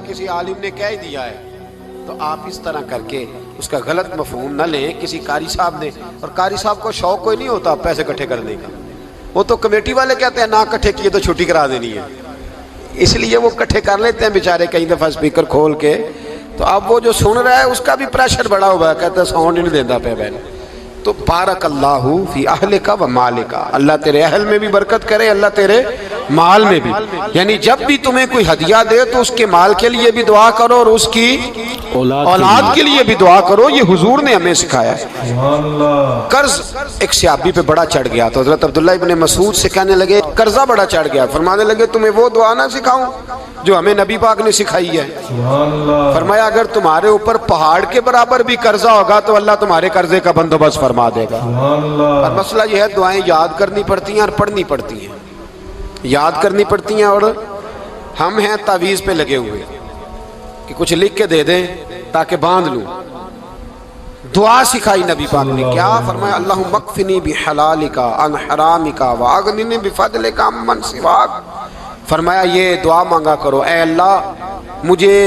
کسی عالم نے کہہ دیا ہے تو آپ اس طرح کر کے اس کا غلط مفہوم نہ لیں. کسی قاری صاحب نے, اور قاری صاحب کو شوق کوئی نہیں ہوتا پیسے اکٹھے کرنے کا, وہ تو کمیٹی والے کہتے ہیں نہ اکٹھے کیے تو چھٹی کرا دینی ہے, اس لیے وہ اکٹھے کر لیتے ہیں بیچارے کئی دفعہ اسپیکر کھول کے. تو اب وہ جو سن رہا ہے اس کا بھی پریشر بڑا ہوا ہے, کہتا ہے ساؤنڈ نہیں دیتا پہ بہن. تو بارک اللہ فی اہلک و مالک, اللہ تیرے اہل میں بھی برکت کرے, اللہ تیرے مال میں بھی. یعنی جب بھی تمہیں کوئی ہدیہ دے تو اس کے مال کے لیے بھی دعا کرو اور اس کی اولاد کے لیے بھی دعا کرو. یہ حضور نے ہمیں سکھایا ہے. قرض ایک صحابی پہ بڑا چڑھ گیا تو حضرت عبداللہ ابن مسعود سے کہنے لگے قرضہ بڑا چڑھ گیا. فرمانے لگے تمہیں وہ دعا نہ سکھاؤں جو ہمیں نبی پاک نے سکھائی ہے. فرمایا اگر تمہارے اوپر پہاڑ کے برابر بھی قرضہ ہوگا تو اللہ تمہارے قرضے کا بندوبست فرما دے گا. اور مسئلہ یہ ہے دعائیں یاد کرنی پڑتی ہیں اور پڑھنی پڑتی ہیں. یاد کرنی پڑتی ہیں, اور ہم ہیں تعویذ پہ لگے ہوئے کہ کچھ لکھ کے دے دیں تاکہ باندھ لوں. دعا سکھائی نبی پاک نے, کیا فرمایا اللہم اکفنی بحلالک عن حرامک واغننی بفضلک عمن سواک. فرمایا یہ دعا مانگا کرو, اے اللہ مجھے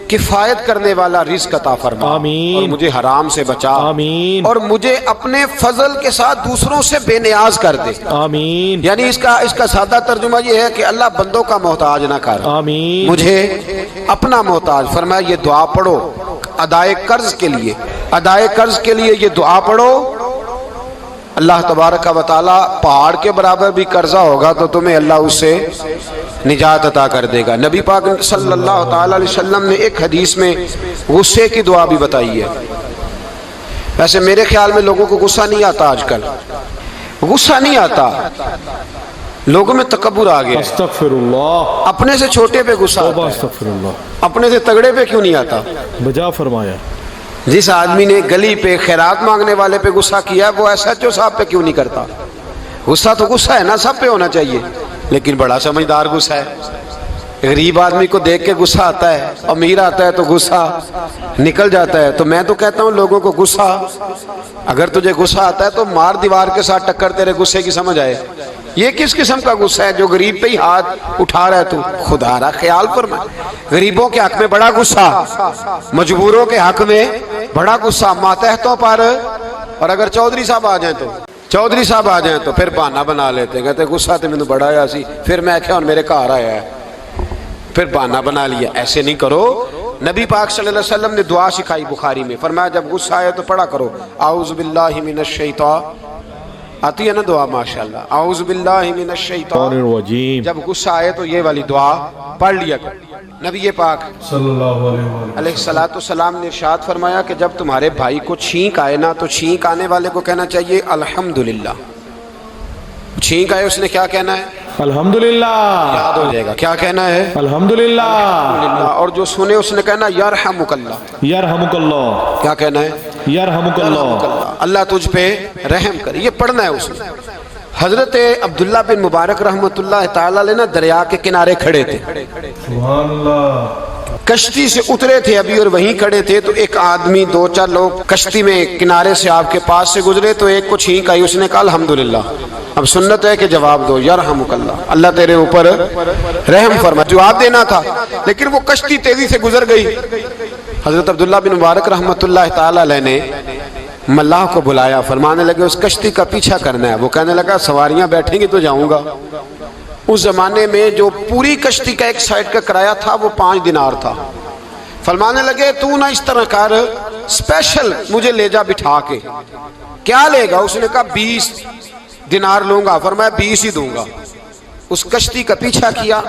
کفایت کرنے والا رزق عطا فرما, اور مجھے حرام سے بچا, اور مجھے اپنے فضل کے ساتھ دوسروں سے بے نیاز کر دے. آمین. یعنی اس کا سادہ ترجمہ یہ ہے کہ اللہ بندوں کا محتاج نہ کر, مجھے اپنا محتاج. فرمایا یہ دعا پڑھو ادائے قرض کے لیے, ادائے قرض کے لیے یہ دعا پڑھو. اللہ تبارک و تعالی پہاڑ کے برابر بھی قرضہ ہوگا تو تمہیں اللہ اس سے نجات عطا کر دے گا. نبی پاک صلی اللہ تعالی علیہ وسلم نے ایک حدیث میں غصے کی دعا بھی بتائی ہے. ویسے میرے خیال میں لوگوں کو غصہ نہیں آتا, آج کل غصہ نہیں آتا, لوگوں میں تکبر آ گیا. استغفر اللہ. اپنے سے چھوٹے پہ غصہ آتا ہے, استغفر اللہ. اپنے سے تگڑے پہ کیوں نہیں آتا؟ بجا فرمایا. جس آدمی نے گلی پہ خیرات مانگنے والے پہ غصہ کیا وہ ایس ایچ او صاحب پہ کیوں نہیں کرتا؟ غصہ تو غصہ ہے نا, سب پہ ہونا چاہیے, لیکن بڑا سمجھدار غصہ ہے. غریب آدمی کو دیکھ کے غصہ آتا ہے, امیر آتا ہے تو غصہ نکل جاتا ہے. تو میں تو کہتا ہوں لوگوں کو غصہ, اگر تجھے غصہ آتا ہے تو مار دیوار کے ساتھ ٹکر تیرے غصے کی سمجھ آئے. یہ کس قسم کا غصہ ہے جو غریب پہ ہی ہاتھ اٹھا رہا ہے؟ تو خدا را خیال فرما. غریبوں کے حق میں بڑا غصہ, مجبوروں کے حق میں بڑا غصہ, ماتحتوں پر. اور اگر چودھری صاحب آ جائیں تو پھر بہانہ بنا لیتے, کہتے غصہ تو مجھے بڑا آیا سی, پھر میں کیا میرے گھر آیا ہے, پھر بہانہ بنا لیا. ایسے نہیں کرو. نبی پاک صلی اللہ علیہ وسلم نے دعا سکھائی بخاری میں, فرمایا جب غصہ آئے تو پڑھا کرو اعوذ باللہ من الشیطان. آتی ہے نا دعا ماشاءاللہ, اعوذ باللہ من الشیطان الرجیم. جب غصہ آئے تو یہ والی دعا پڑھ لیا کرو. نبی پاک صلی اللہ علیہ السلام نے ارشاد فرمایا کہ جب تمہارے بھائی کو چھینک آئے نا تو چھینک آنے والے کو کہنا چاہیے الحمدللہ. چھینک آئے اس نے کیا کہنا ہے؟ الحمدللہ. یاد ہو جائے گا کیا کہنا ہے؟ الحمدللہ. اور جو سنے اس نے کہنا یرحمک اللہ. یرحمک اللہ. کیا کہنا ہے؟ یرحمک اللہ. اللہ تجھ پہ رحم کرے. یہ پڑھنا ہے اس نے. حضرت عبداللہ بن مبارک رحمۃ اللہ تعالی علیہ نا دریا کے کنارے کھڑے تھے, سبحان اللہ. کشتی سے اترے تھے ابھی اور وہیں کھڑے تھے. تو ایک آدمی, دو چار لوگ کشتی میں کنارے سے آپ کے پاس سے گزرے تو ایک کو چھینک آئی, اس نے کہا الحمدللہ. اب سنت ہے کہ جواب دو یرحمک اللہ, اللہ تیرے اوپر رحم فرما. جواب دینا تھا لیکن وہ کشتی تیزی سے گزر گئی. حضرت عبداللہ بن مبارک رحمۃ اللہ تعالی علیہ نے ملاح کو بلایا, فرمانے لگے اس کشتی کا پیچھا کرنا ہے. وہ کہنے لگا سواریاں بیٹھیں گی تو جاؤں گا. اس زمانے میں جو پوری کشتی کا ایک سائیڈ کا کرایہ تھا وہ 5 دینار تھا. فرمانے لگے تو نہ اس طرح کر, اسپیشل مجھے لے جا بٹھا کے. کیا لے گا؟ اس نے کہا 20 دینار لوں گا. فرمایا 20 ہی دوں گا. اس کشتی کا پیچھا کیا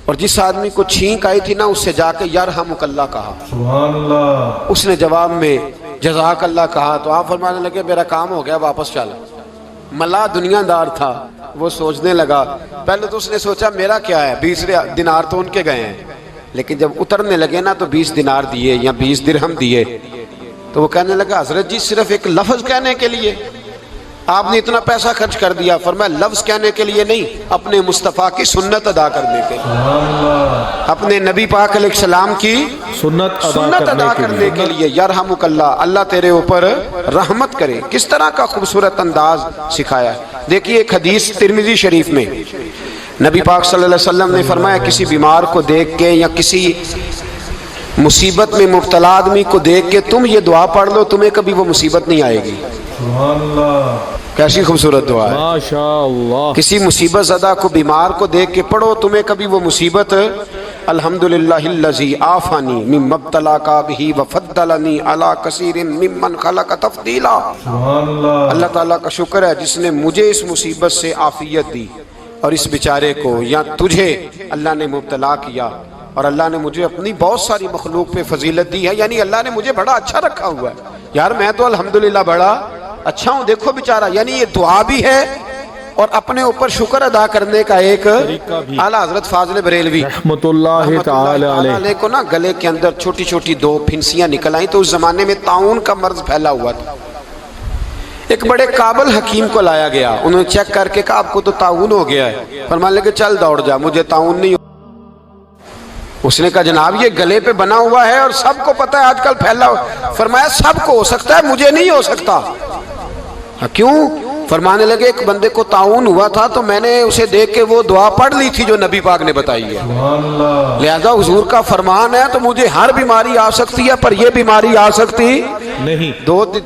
اور جس آدمی کو چھینک آئی تھی نا اس سے جا کے یرحمک اللہ کہا. سبحان اللہ. اس نے جواب میں جزاک اللہ کہا. تو آپ فرمانے لگے میرا کام ہو گیا, واپس چل. ملا دنیا دار تھا, وہ سوچنے لگا. پہلے تو اس نے سوچا میرا کیا ہے, 20 دینار تو ان کے گئے ہیں. لیکن جب اترنے لگے نا تو 20 دینار دیے یا 20 درہم دیے. تو وہ کہنے لگا حضرت جی صرف ایک لفظ کہنے کے لیے آپ نے اتنا پیسہ خرچ کر دیا. فرمایا لفظ کہنے کے لیے نہیں, اپنے مصطفیٰ کی سنت ادا کرنے کے لیے, اپنے نبی پاک علیہ السلام کی سنت ادا کرنے کے لیے. یرحمک اللہ, اللہ تیرے اوپر رحمت کرے. کس طرح کا خوبصورت انداز سکھایا ہے. دیکھیے ایک حدیث ترمذی شریف میں نبی پاک صلی اللہ علیہ وسلم نے فرمایا کسی بیمار کو دیکھ کے یا کسی مصیبت میں مبتلا آدمی کو دیکھ کے تم یہ دعا پڑھ لو، تمہیں کبھی وہ مصیبت نہیں آئے گی۔ سبحان اللہ، کیسی خوبصورت دعا ہے۔ ماشاء اللہ۔ کسی مصیبت زدہ کو بیمار کو دیکھ کے پڑھو، تمہیں کبھی وہ مصیبت الحمدللہ الذی عافانی مما ابتلاک بہ وفضلنی علی کثیر ممن خلق تفضیلا۔ سبحان اللہ، اللہ تعالیٰ کا شکر ہے جس نے مجھے اس مصیبت سے عافیت دی اور اس بیچارے کو یا تجھے اللہ نے مبتلا کیا، اور اللہ نے مجھے اپنی بہت ساری مخلوق پہ فضیلت دی ہے، یعنی اللہ نے مجھے بڑا اچھا رکھا ہوا ہے یار، میں تو الحمدللہ بڑا اچھا ہوں، دیکھو بیچارہ۔ یعنی یہ دعا بھی ہے اور اپنے اوپر شکر ادا کرنے کا ایک اعلیٰ حضرت فاضل بریلوی رحمت اللہ تعالی علیہ کو نا گلے کے اندر چھوٹی چھوٹی 2 پھنسیاں نکل آئیں، تو اس زمانے میں طاعون کا مرض پھیلا ہوا تھا۔ ایک بڑے قابل حکیم کو لایا گیا، انہوں نے چیک کر کے کہا آپ کو تو طاعون ہو گیا ہے، فرمانے لگے چل دوڑ جا، مجھے طاعون نہیں۔ اس نے کہا جناب یہ گلے پہ بنا ہوا ہے اور سب کو پتہ ہے آج کل پھیلا ہوا۔ فرمایا سب کو ہو سکتا ہے، مجھے نہیں ہو سکتا۔ کیوں؟ فرمانے لگے ایک بندے کو طاعون ہوا تھا تو میں نے اسے دیکھ کے وہ دعا پڑھ لی تھی جو نبی پاک نے بتائی ہے، سبحان اللہ، لہذا حضور کا فرمان ہے تو مجھے ہر بیماری آ سکتی ہے پر یہ بیماری آ سکتی نہیں۔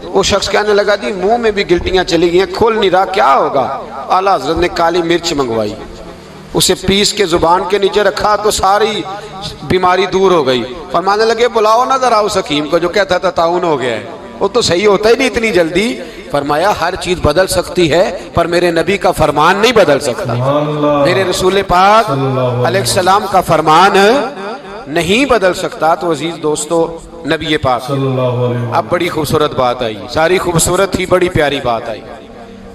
وہ شخص کہنے لگا جی منہ میں بھی گلٹیاں چلی گئی ہیں، کھول نہیں رہا، کیا ہوگا؟ اعلیٰ حضرت نے کالی مرچ منگوائی، اسے پیس کے زبان کے نیچے رکھا تو ساری بیماری دور ہو گئی۔ فرمانے لگے بلاؤ نہ ذرا اس حکیم کو جو کہتا تھا طاعون ہو گیا ہے، وہ تو صحیح ہوتا ہی نہیں اتنی جلدی۔ فرمایا ہر چیز بدل سکتی ہے پر میرے نبی کا فرمان نہیں بدل سکتا، سبحان اللہ، میرے رسول پاک علیہ السلام کا فرمان نہیں بدل سکتا۔ تو عزیز دوستو، نبی پاک صلی اللہ علیہ وسلم، اب بڑی خوبصورت بات آئی، ساری خوبصورت تھی، بڑی پیاری بات آئی۔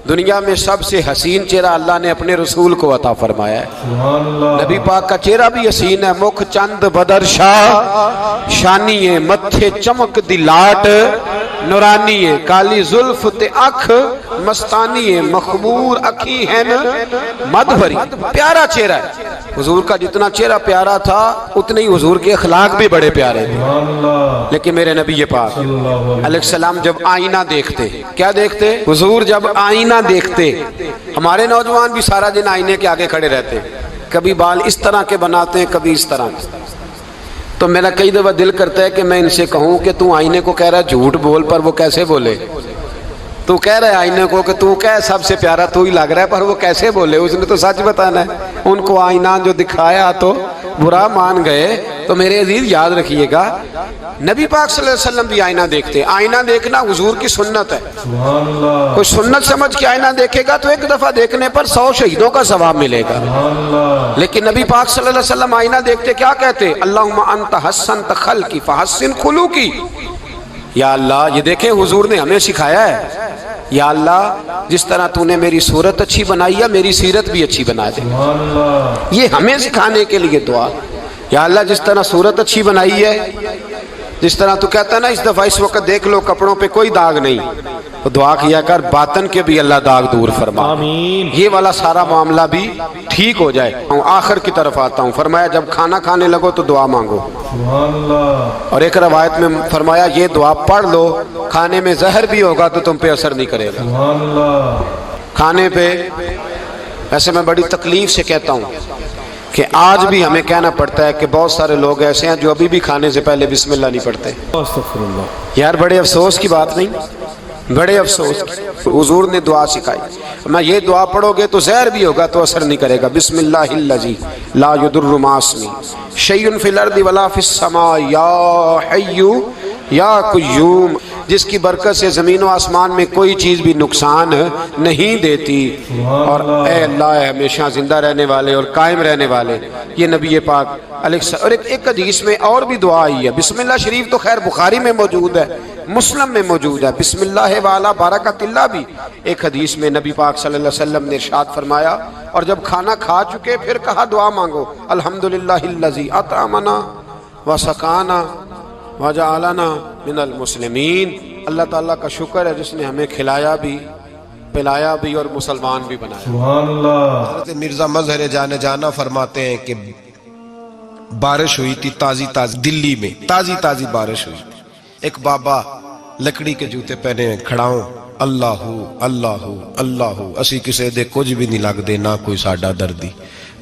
دنیا میں سب سے حسین چہرہ اللہ نے اپنے رسول کو عطا فرمایا ہے۔ سبحان اللہ، نبی پاک کا چہرہ بھی حسین ہے، مکھ چند بدر شاہ شانی ہے، متھے چمک دی لاٹ نورانی ہے، کالی زلف تے اکھ مستانی ہے، مخمور اکھی ہیں مد بھری۔ پیارا چہرہ ہے حضور کا، جتنا چہرہ پیارا تھا اتنے ہی حضور کے اخلاق بھی بڑے پیارے تھے۔ سبحان اللہ، لیکن میرے نبی پاک صلی اللہ علیہ السلام جب آئینہ دیکھتے، کیا دیکھتے؟ حضور جب آئینہ دیکھتے، ہمارے نوجوان بھی سارا دن آئینے کے آگے کھڑے رہتے ہیں، کبھی بال اس طرح کے بناتے ہیں کبھی اس طرح کے۔ تو میرا کئی دفعہ دل کرتا ہے کہ میں ان سے کہوں کہ تو آئینے کو کہہ رہا ہے جھوٹ بول، پر وہ کیسے بولے؟ تو کہہ رہا ہے آئینے کو کہ تو کیا سب سے پیارا تو ہی لگ رہا ہے، پر وہ کیسے بولے؟ اس نے تو سچ بتانا ہے۔ ان کو آئینہ جو دکھایا تو برا مان گئے۔ تو میرے عزیز یاد رکھیے گا، نبی پاک صلی اللہ علیہ وسلم بھی آئینہ دیکھتے۔ آئینہ دیکھنا حضور کی سنت ہے، سبحان اللہ، کوئی سنت سمجھ کے آئینہ دیکھے گا تو ایک دفعہ دیکھنے پر 100 شہیدوں کا ثواب ملے گا۔ سبحان اللہ، لیکن نبی پاک صلی اللہ علیہ وسلم آئینہ دیکھتے کیا کہتے؟ اللہم انت حسنت خلقی فحسن خلوقی۔ یا اللہ، یہ دیکھیں حضور نے ہمیں سکھایا ہے، یا اللہ جس طرح تو نے میری صورت اچھی بنائی ہے میری سیرت بھی اچھی بنا دے۔ سبحان اللہ، یہ ہمیں سکھانے کے لیے دعا، یا اللہ جس طرح صورت اچھی بنائی ہے، جس طرح تو کہتا ہے نا اس دفعہ اس وقت دیکھ لو کپڑوں پہ کوئی داغ نہیں، تو دعا کیا کر باطن کے بھی اللہ داغ دور فرما، آمین، یہ والا سارا معاملہ بھی ٹھیک ہو جائے۔ آخر کی طرف آتا ہوں، فرمایا جب کھانا کھانے لگو تو دعا مانگو، سبحان اللہ، اور ایک روایت میں فرمایا یہ دعا پڑھ لو، کھانے میں زہر بھی ہوگا تو تم پہ اثر نہیں کرے گا۔ سبحان اللہ، کھانے پہ ویسے میں بڑی تکلیف سے کہتا ہوں کہ آج بھی ہمیں کہنا پڑتا ہے کہ بہت سارے لوگ ایسے ہیں جو ابھی بھی کھانے سے پہلے بسم اللہ نہیں پڑھتے۔ استغفر اللہ، یار بڑے افسوس کی بات نہیں، بڑے افسوس کی۔ حضور نے دعا سکھائی، میں یہ دعا پڑھو گے تو زہر بھی ہوگا تو اثر نہیں کرے گا۔ بسم اللہ الذی لا یضر مع اسمہ شیء فی الارض ولا فی السماء یا حی یا قیوم، جس کی برکت سے زمین و آسمان میں کوئی چیز بھی نقصان نہیں دیتی، اور اے اللہ اے ہمیشہ زندہ رہنے والے اور قائم رہنے والے۔ یہ نبی پاک علیہ السلام، اور ایک حدیث میں اور بھی دعا آئی ہے۔ بسم اللہ شریف تو خیر بخاری میں موجود ہے، مسلم میں موجود ہے، بسم اللہ والا برکت اللہ بھی ایک حدیث میں نبی پاک صلی اللہ علیہ وسلم نے ارشاد فرمایا۔ اور جب کھانا کھا چکے پھر کہا دعا مانگو، الحمدللہ الذی اطعمنا وسقانا وجعلنا من المسلمین۔ اللہ تعالیٰ کا شکر ہے جس نے ہمیں کھلایا بھی پلایا بھی اور مسلمان بھی بنایا۔ سبحان اللہ، حضرت مرزا مظہر جانے جانا فرماتے ہیں کہ بارش ہوئی تھی تازی تازی، دلی میں تازی تازی بارش ہوئی تھی، ایک بابا لکڑی کے جوتے پہنے کھڑا ہوں، اللہ اللہ اللہ اسی کسے دے کچھ بھی نہیں لگ دے نہ کوئی ساڈا دردی،